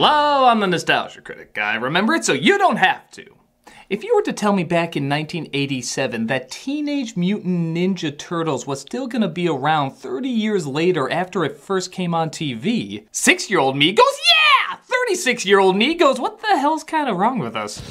Hello, I'm the Nostalgia Critic guy. Remember it so you don't have to. If you were to tell me back in 1987 that Teenage Mutant Ninja Turtles was still gonna be around 30 years later after it first came on TV, 6-year-old me goes, yeah! 36-year-old me goes, what the hell's kinda wrong with us?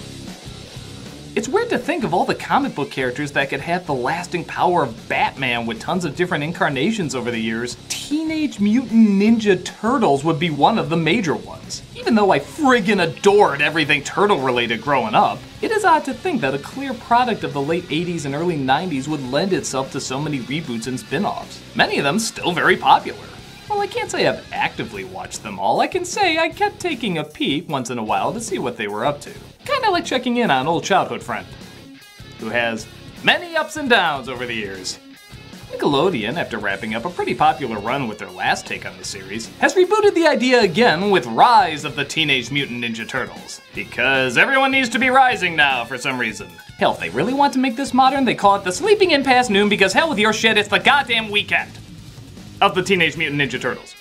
It's weird to think of all the comic book characters that could have the lasting power of Batman with tons of different incarnations over the years. Teenage Mutant Ninja Turtles would be one of the major ones. Even though I friggin' adored everything turtle related growing up, it is odd to think that a clear product of the late 80s and early 90s would lend itself to so many reboots and spin-offs. Many of them still very popular. Well, I can't say I've actively watched them all. I can say I kept taking a peek once in a while to see what they were up to. Kinda like checking in on an old childhood friend, who has many ups and downs over the years. Nickelodeon, after wrapping up a pretty popular run with their last take on the series, has rebooted the idea again with Rise of the Teenage Mutant Ninja Turtles. Because everyone needs to be rising now for some reason. Hell, if they really want to make this modern, they call it the Sleeping In Past Noon, because hell with your shit, it's the goddamn weekend of the Teenage Mutant Ninja Turtles.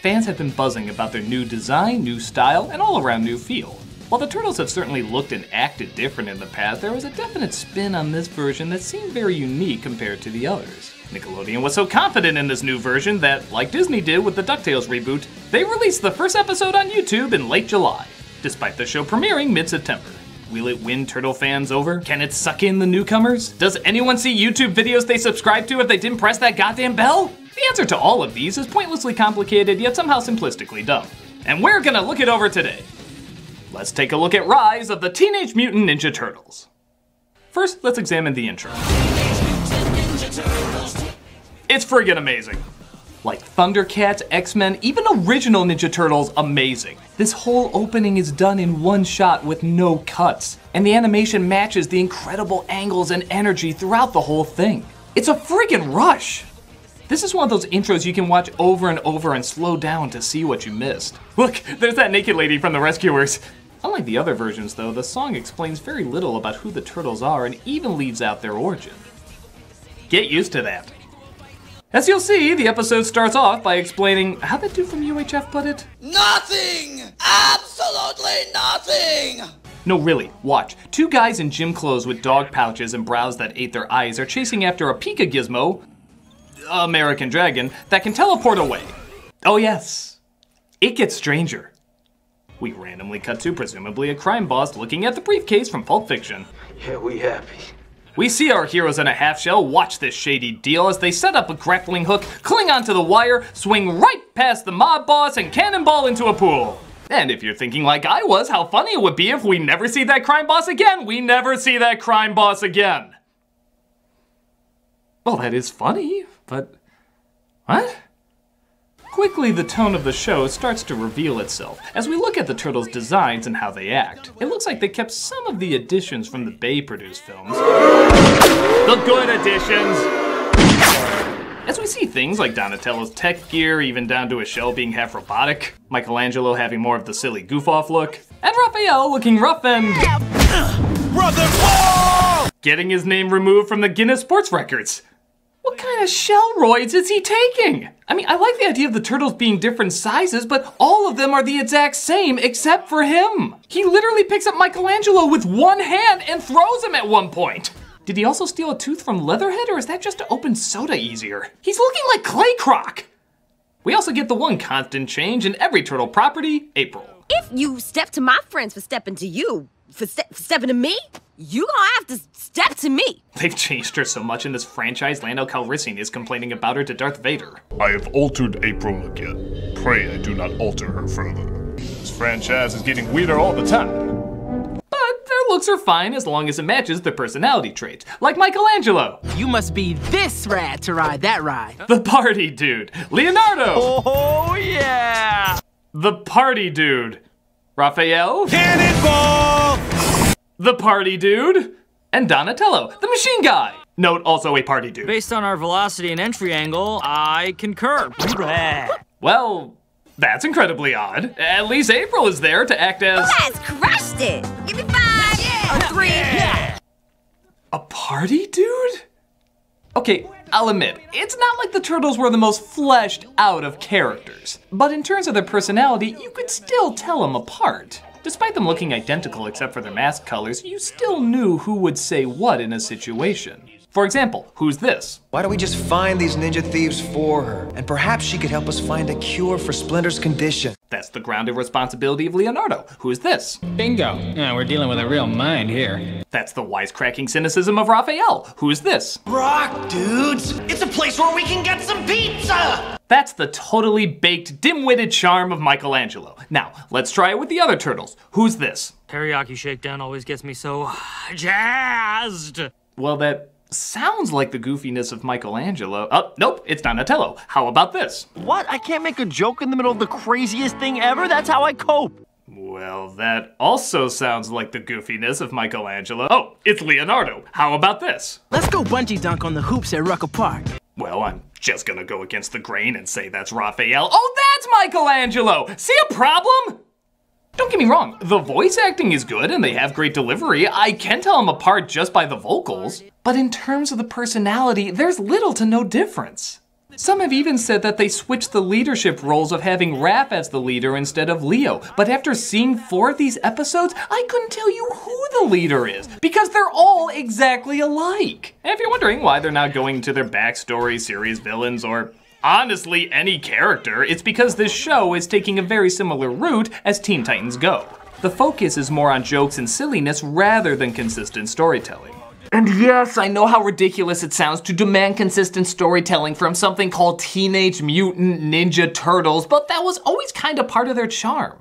Fans have been buzzing about their new design, new style, and all-around new feel. While the Turtles have certainly looked and acted different in the past, there was a definite spin on this version that seemed very unique compared to the others. Nickelodeon was so confident in this new version that, like Disney did with the DuckTales reboot, they released the first episode on YouTube in late July, despite the show premiering mid-September. Will it win Turtle fans over? Can it suck in the newcomers? Does anyone see YouTube videos they subscribe to if they didn't press that goddamn bell? The answer to all of these is pointlessly complicated, yet somehow simplistically dumb. And we're gonna look it over today. Let's take a look at Rise of the Teenage Mutant Ninja Turtles. First, let's examine the intro. It's friggin' amazing. Like Thundercats, X-Men, even original Ninja Turtles, amazing. This whole opening is done in one shot with no cuts, and the animation matches the incredible angles and energy throughout the whole thing. It's a friggin' rush. This is one of those intros you can watch over and over and slow down to see what you missed. Look, there's that naked lady from The Rescuers. Unlike the other versions though, the song explains very little about who the Turtles are and even leaves out their origin. Get used to that. As you'll see, the episode starts off by explaining, how'd that dude from UHF put it? Nothing! Absolutely nothing! No, really, watch. Two guys in gym clothes with dog pouches and brows that ate their eyes are chasing after a Pika Gizmo, American Dragon, that can teleport away. Oh yes, it gets stranger. We randomly cut to presumably a crime boss looking at the briefcase from Pulp Fiction. Yeah, we happy. We see our heroes in a half shell watch this shady deal as they set up a grappling hook, cling onto the wire, swing right past the mob boss, and cannonball into a pool. And if you're thinking like I was, how funny it would be if we never see that crime boss again, we never see that crime boss again. Well, that is funny, but what? Quickly, the tone of the show starts to reveal itself as we look at the Turtles' designs and how they act. It looks like they kept some of the additions from the Bay-produced films. The good additions! As we see things like Donatello's tech gear, even down to his shell being half robotic, Michelangelo having more of the silly goof-off look, and Raphael looking rough and... Brother Paul! Getting his name removed from the Guinness Sports Records. What kind of shell roids is he taking? I mean, I like the idea of the Turtles being different sizes, but all of them are the exact same except for him. He literally picks up Michelangelo with one hand and throws him at one point. Did he also steal a tooth from Leatherhead, or is that just to open soda easier? He's looking like Clay Croc. We also get the one constant change in every Turtle property, April. If you step to my friends for stepping to you, for stepping to me, you gonna have to step to me. They've changed her so much in this franchise, Lando Calrissian is complaining about her to Darth Vader. I have altered April again. Pray I do not alter her further. This franchise is getting weirder all the time. But their looks are fine as long as it matches their personality traits, like Michelangelo. You must be this rad to ride that ride. The party dude, Leonardo. Oh yeah! The party dude, Raphael. Cannonball! The party dude, and Donatello, the machine guy. Note also a party dude. Based on our velocity and entry angle, I concur. Well, that's incredibly odd. At least April is there to act as... Who has crushed it? Give me 5 or 3. A party dude? Okay, I'll admit, it's not like the Turtles were the most fleshed out of characters. But in terms of their personality, you could still tell them apart. Despite them looking identical except for their mask colors, you still knew who would say what in a situation. For example, who's this? Why don't we just find these ninja thieves for her? And perhaps she could help us find a cure for Splinter's condition. That's the grounded responsibility of Leonardo. Who's this? Bingo. Yeah, we're dealing with a real mind here. That's the wisecracking cynicism of Raphael. Who's this? Rock, dudes! It's a place where we can get some pizza! That's the totally baked, dim-witted charm of Michelangelo. Now, let's try it with the other turtles. Who's this? Teriyaki shakedown always gets me so jazzed. Well, that sounds like the goofiness of Michelangelo. Oh, nope, it's Donatello. How about this? What? I can't make a joke in the middle of the craziest thing ever? That's how I cope. Well, that also sounds like the goofiness of Michelangelo. Oh, it's Leonardo. How about this? Let's go bungee dunk on the hoops at Rucker Park. Well, I'm just gonna go against the grain and say that's Raphael. Oh, that's Michelangelo! See a problem? Don't get me wrong, the voice acting is good and they have great delivery. I can tell them apart just by the vocals. But in terms of the personality, there's little to no difference. Some have even said that they switched the leadership roles of having Raph as the leader instead of Leo. But after seeing 4 of these episodes, I couldn't tell you who the leader is, because they're all exactly alike. And if you're wondering why they're not going to their backstory, series villains, or honestly any character, it's because this show is taking a very similar route as Teen Titans Go. The focus is more on jokes and silliness rather than consistent storytelling. And yes, I know how ridiculous it sounds to demand consistent storytelling from something called Teenage Mutant Ninja Turtles, but that was always kind of part of their charm.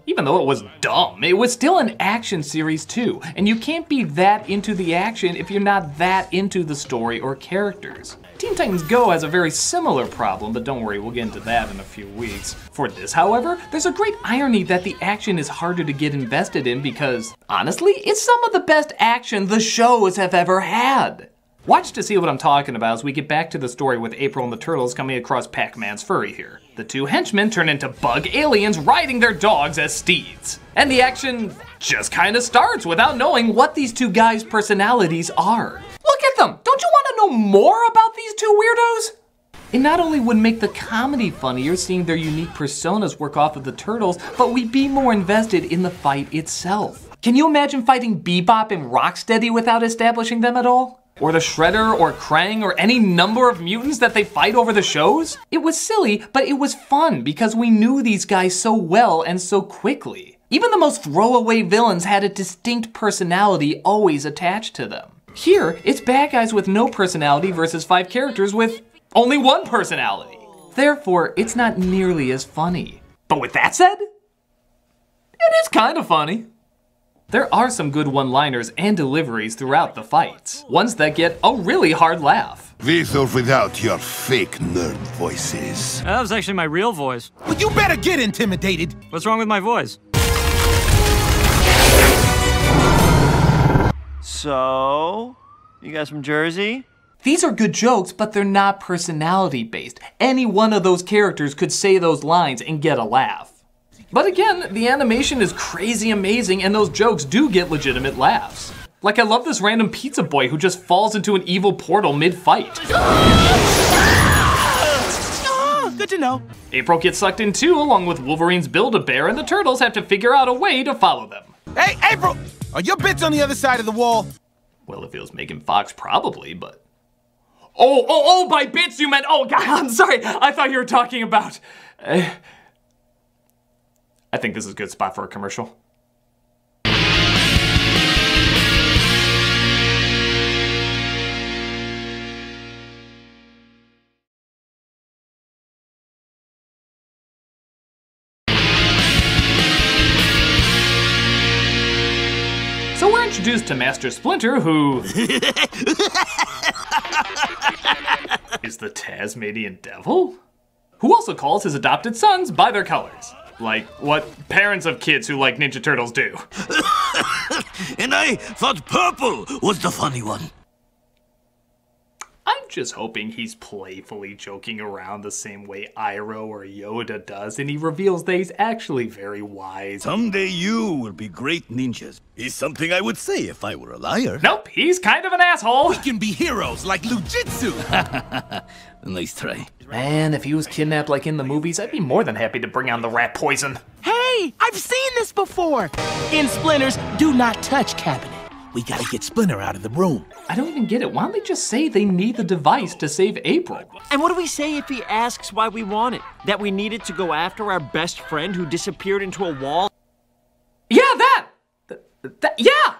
Even though it was dumb, it was still an action series too, and you can't be that into the action if you're not that into the story or characters. Teen Titans Go has a very similar problem, but don't worry, we'll get into that in a few weeks. For this, however, there's a great irony that the action is harder to get invested in because, honestly, it's some of the best action the shows have ever had. Watch to see what I'm talking about as we get back to the story with April and the Turtles coming across Pac-Man's furry here. The 2 henchmen turn into bug aliens riding their dogs as steeds. And the action just kind of starts without knowing what these 2 guys' personalities are. Look at them! Don't you want to know more about these 2 weirdos? It not only would make the comedy funnier seeing their unique personas work off of the Turtles, but we'd be more invested in the fight itself. Can you imagine fighting Bebop and Rocksteady without establishing them at all? Or the Shredder, or Krang, or any number of mutants that they fight over the shows? It was silly, but it was fun because we knew these guys so well and so quickly. Even the most throwaway villains had a distinct personality always attached to them. Here, it's bad guys with no personality versus 5 characters with only 1 personality. Therefore, it's not nearly as funny. But with that said, it is kind of funny. There are some good one-liners and deliveries throughout the fights, ones that get a really hard laugh. With or without your fake nerd voices. That was actually my real voice. Well, you better get intimidated. What's wrong with my voice? So, you guys from Jersey? These are good jokes, but they're not personality-based. Any one of those characters could say those lines and get a laugh. But again, the animation is crazy amazing and those jokes do get legitimate laughs. Like I love this random pizza boy who just falls into an evil portal mid-fight. Good to know. April gets sucked in too, along with Wolverine's Build-A-Bear, and the Turtles have to figure out a way to follow them. Hey, April! Are your bits on the other side of the wall? Well, if it was Megan Fox, probably, but... Oh, by bits you meant... Oh, God, I'm sorry. I thought you were talking about... I think this is a good spot for a commercial. So we're introduced to Master Splinter, who... is the Tasmanian Devil? Who also calls his adopted sons by their colors. Like what parents of kids who like Ninja Turtles do. And I thought purple was the funny one. I'm just hoping he's playfully joking around the same way Iroh or Yoda does, and he reveals that he's actually very wise. Someday you will be great ninjas. Is something I would say if I were a liar. Nope, he's kind of an asshole. We can be heroes like Lujitsu. Nice try. Man, if he was kidnapped like in the movies, I'd be more than happy to bring on the rat poison. Hey, I've seen this before. In Splinter's Do Not Touch cabinet. We gotta get Splinter out of the room. I don't even get it. Why don't they just say they need the device to save April? And what do we say if he asks why we want it? That we needed to go after our best friend who disappeared into a wall? Yeah, that! Yeah!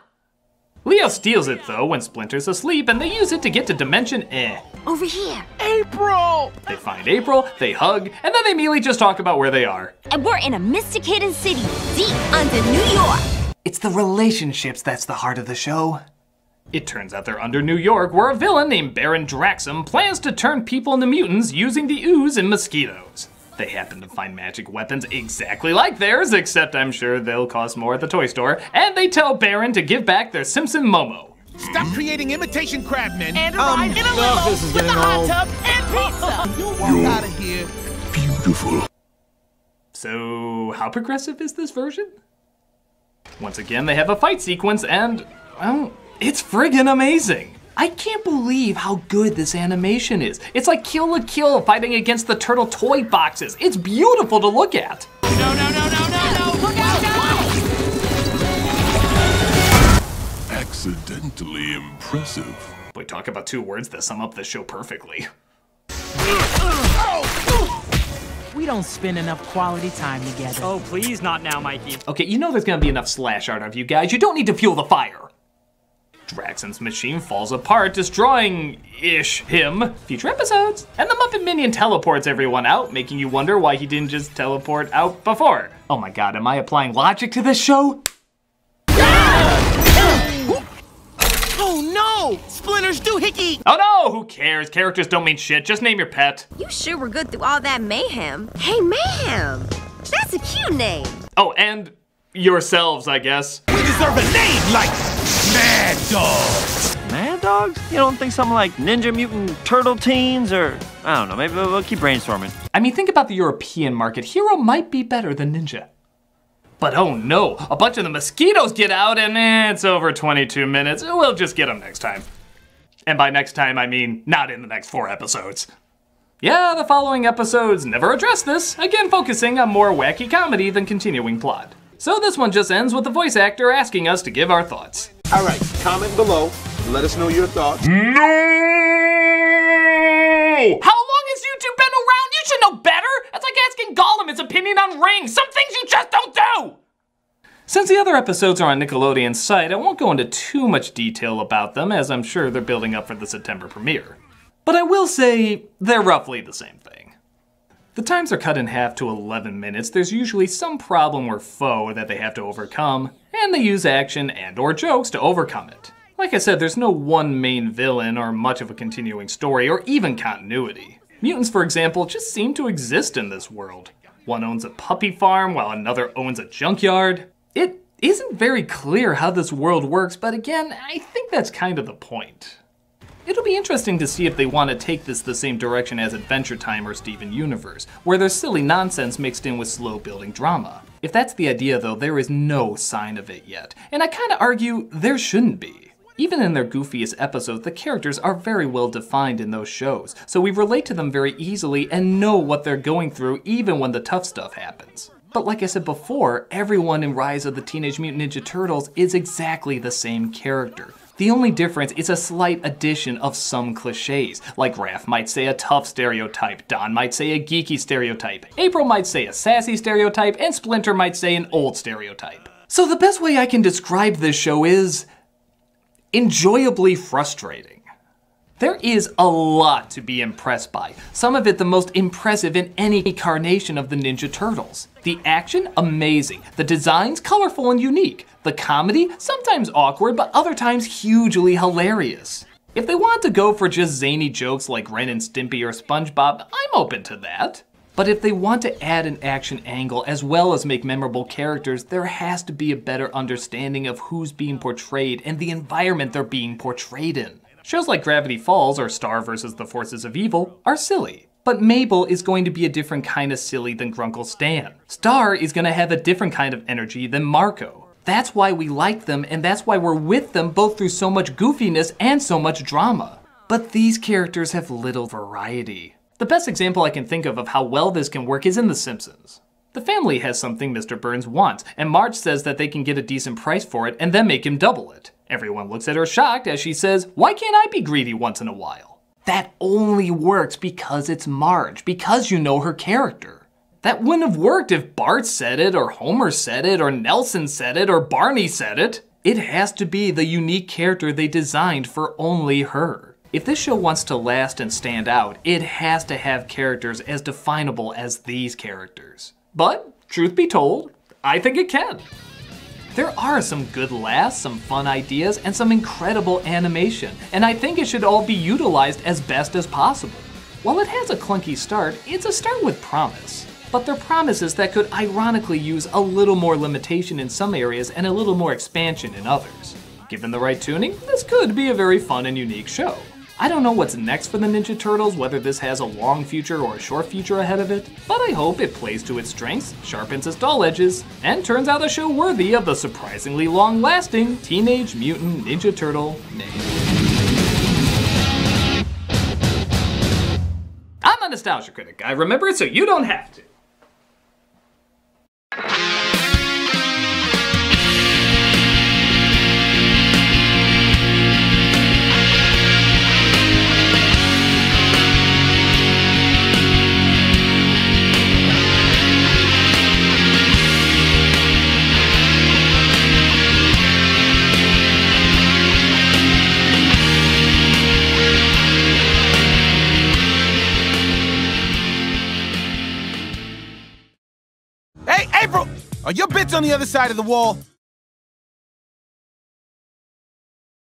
Leo steals it, though, when Splinter's asleep, and they use it to get to Dimension Over here. April! They find April, they hug, and then they immediately just talk about where they are. And we're in a mystic hidden city, deep under New York. It's the relationships that's the heart of the show. It turns out they're under New York, where a villain named Baron Draxum plans to turn people into mutants using the ooze and mosquitoes. They happen to find magic weapons exactly like theirs, except I'm sure they'll cost more at the toy store, and they tell Baron to give back their Simpson Momo. Stop creating imitation crabmen. And a ride in a limo this is with a hot tub and pizza. You walk out of here. Beautiful. So, how progressive is this version? Once again, they have a fight sequence, and, well, it's friggin' amazing. I can't believe how good this animation is. It's like Kill la Kill fighting against the turtle toy boxes. It's beautiful to look at. No, look out, Accidentally impressive. Boy, talk about two words that sum up this show perfectly. We don't spend enough quality time together. Oh, please not now, Mikey. Okay, you know there's gonna be enough slash art of you guys. You don't need to fuel the fire. Draxum's machine falls apart, destroying-ish him. Future episodes. And the Muppet Minion teleports everyone out, making you wonder why he didn't just teleport out before. Oh my god, am I applying logic to this show? Oh no! Splinter's doohickey! Oh no, who cares? Characters don't mean shit, just name your pet. You sure were good through all that mayhem. Hey, Mayhem. That's a cute name. Oh, and yourselves, I guess. We deserve a name like Mad Dogs! Mad Dogs? You don't think something like Ninja Mutant Turtle Teens or, I don't know, maybe we'll keep brainstorming. I mean, think about the European market. Hero might be better than Ninja. But oh no, a bunch of the mosquitoes get out and it's over 22 minutes. We'll just get them next time. And by next time, I mean not in the next 4 episodes. Yeah, the following episodes never address this, again focusing on more wacky comedy than continuing plot. So this one just ends with the voice actor asking us to give our thoughts. Alright, comment below, let us know your thoughts. No! How long has YouTube been around? You should know better! That's like asking Gollum his opinion on rings. Some things you just don't do! Since the other episodes are on Nickelodeon's site, I won't go into too much detail about them, as I'm sure they're building up for the September premiere. But I will say, they're roughly the same thing. The times are cut in half to 11 minutes, there's usually some problem or foe that they have to overcome, and they use action and or jokes to overcome it. Like I said, there's no one main villain or much of a continuing story or even continuity. Mutants, for example, just seem to exist in this world. One owns a puppy farm while another owns a junkyard. It isn't very clear how this world works, but again, I think that's kind of the point. It'll be interesting to see if they want to take this the same direction as Adventure Time or Steven Universe, where there's silly nonsense mixed in with slow building drama. If that's the idea though, there is no sign of it yet, and I kinda argue there shouldn't be. Even in their goofiest episodes, the characters are very well defined in those shows, so we relate to them very easily and know what they're going through even when the tough stuff happens. But like I said before, everyone in Rise of the Teenage Mutant Ninja Turtles is exactly the same character. The only difference is a slight addition of some cliches, like Raph might say a tough stereotype, Don might say a geeky stereotype, April might say a sassy stereotype, and Splinter might say an old stereotype. So the best way I can describe this show is enjoyably frustrating. There is a lot to be impressed by, some of it the most impressive in any incarnation of the Ninja Turtles. The action, amazing. The designs, colorful and unique. The comedy, sometimes awkward, but other times hugely hilarious. If they want to go for just zany jokes like Ren and Stimpy or SpongeBob, I'm open to that. But if they want to add an action angle as well as make memorable characters, there has to be a better understanding of who's being portrayed and the environment they're being portrayed in. Shows like Gravity Falls or Star vs. the Forces of Evil are silly. But Mabel is going to be a different kind of silly than Grunkle Stan. Star is going to have a different kind of energy than Marco. That's why we like them, and that's why we're with them both through so much goofiness and so much drama. But these characters have little variety. The best example I can think of how well this can work is in The Simpsons. The family has something Mr. Burns wants, and Marge says that they can get a decent price for it and then make him double it. Everyone looks at her shocked as she says, "Why can't I be greedy once in a while?" That only works because it's Marge, because you know her character. That wouldn't have worked if Bart said it, or Homer said it, or Nelson said it, or Barney said it. It has to be the unique character they designed for only her. If this show wants to last and stand out, it has to have characters as definable as these characters. But, truth be told, I think it can. There are some good laughs, some fun ideas, and some incredible animation, and I think it should all be utilized as best as possible. While it has a clunky start, it's a start with promise. But they're promises that could ironically use a little more limitation in some areas and a little more expansion in others. Given the right tuning, this could be a very fun and unique show. I don't know what's next for the Ninja Turtles, whether this has a long future or a short future ahead of it, but I hope it plays to its strengths, sharpens its dull edges, and turns out a show worthy of the surprisingly long-lasting Teenage Mutant Ninja Turtle name. I'm a Nostalgia Critic. I remember it so you don't have to. Hey, April! Are your bits on the other side of the wall?